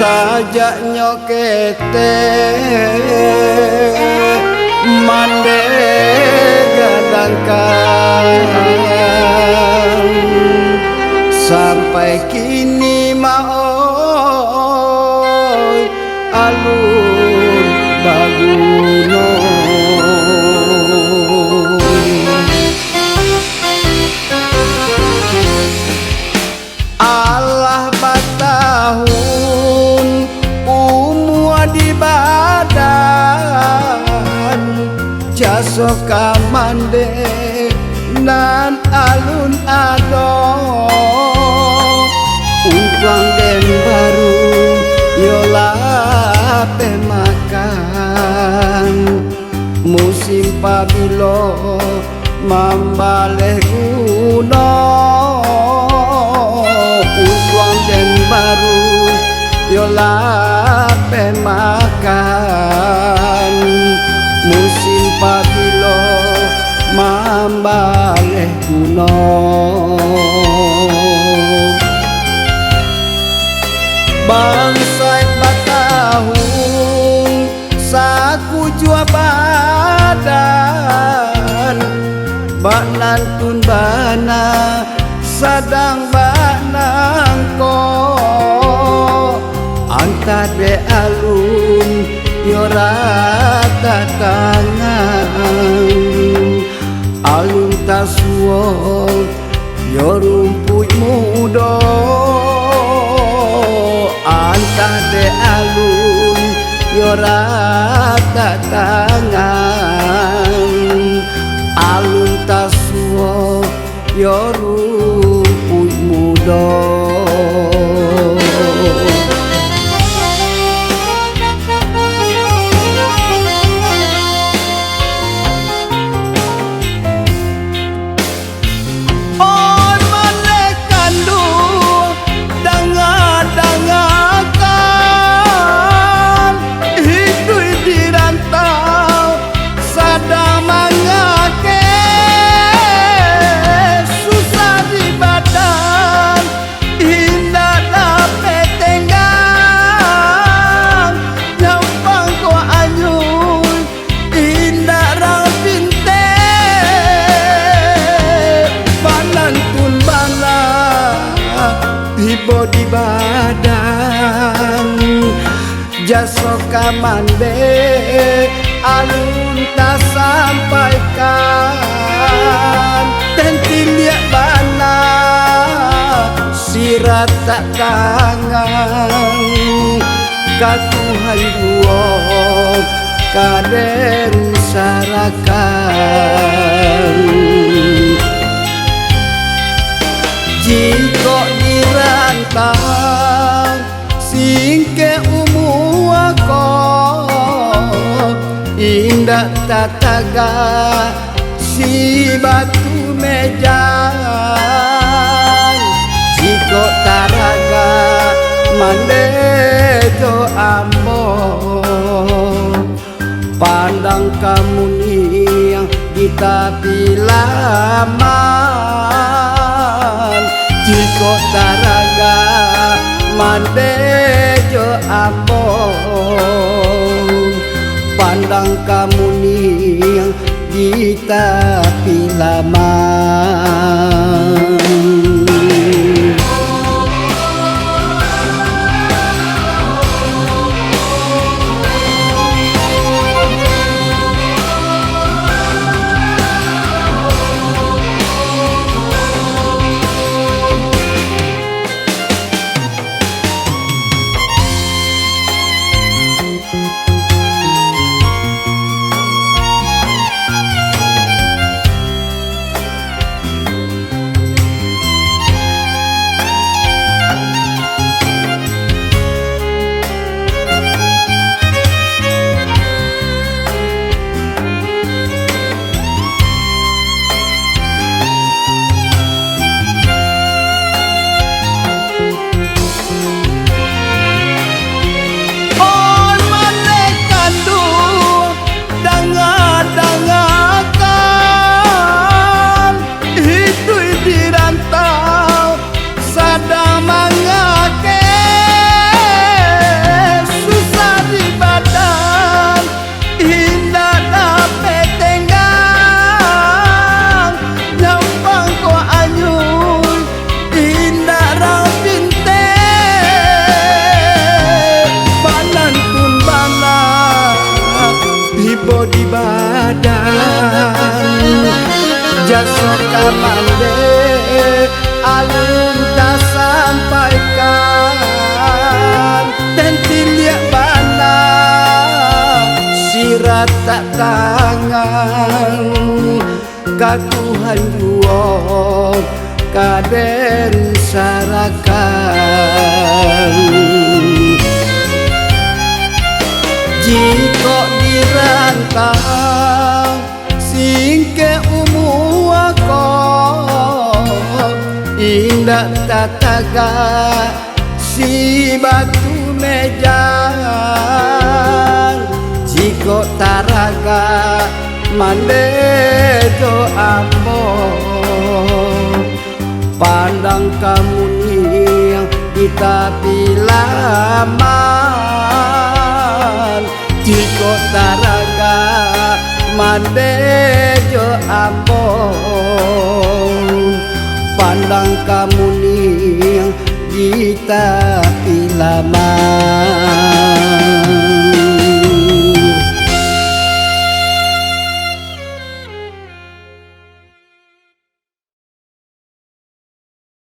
sajak nyokete mande gadangkan sampai kini maoi alun baguno. Allah batahun umur di badan jaso kamande nan alun ado uang den baru yola pemakan musim pabilo mambaleh kuno uang den baru yola pemakan musim pabilo mambaleh kuno. Bangsa batahun saku jua badan bak nantun bana sadang banangko anta de alun yora tatangan alun tasuo yorumput mudo anta de alun yora tatangan alun tasuo yorumput mudo. Di badan jaso kamande alun tak sampaikan dan tiliak bana sirat tak kangen katuhan buok kaden sarakan jiko dirantang singke umuako indah tataga si batu mejan jiko taraga mandejo ambo pandang kamu nih di tapi laman jiko taraga mandejo ambon pandang kamu nih di tapi laman. mande alun tak sampaikan dan tiliak bana sirat tak tangan katuhan juo kaden sarakan jika dirantang singke umuako indah tataga si batu mejan jika taraga mandejo ambo pandang kamu yang kita bilaman jika taraga mandejo ambo pandang kamu yang kita bilaman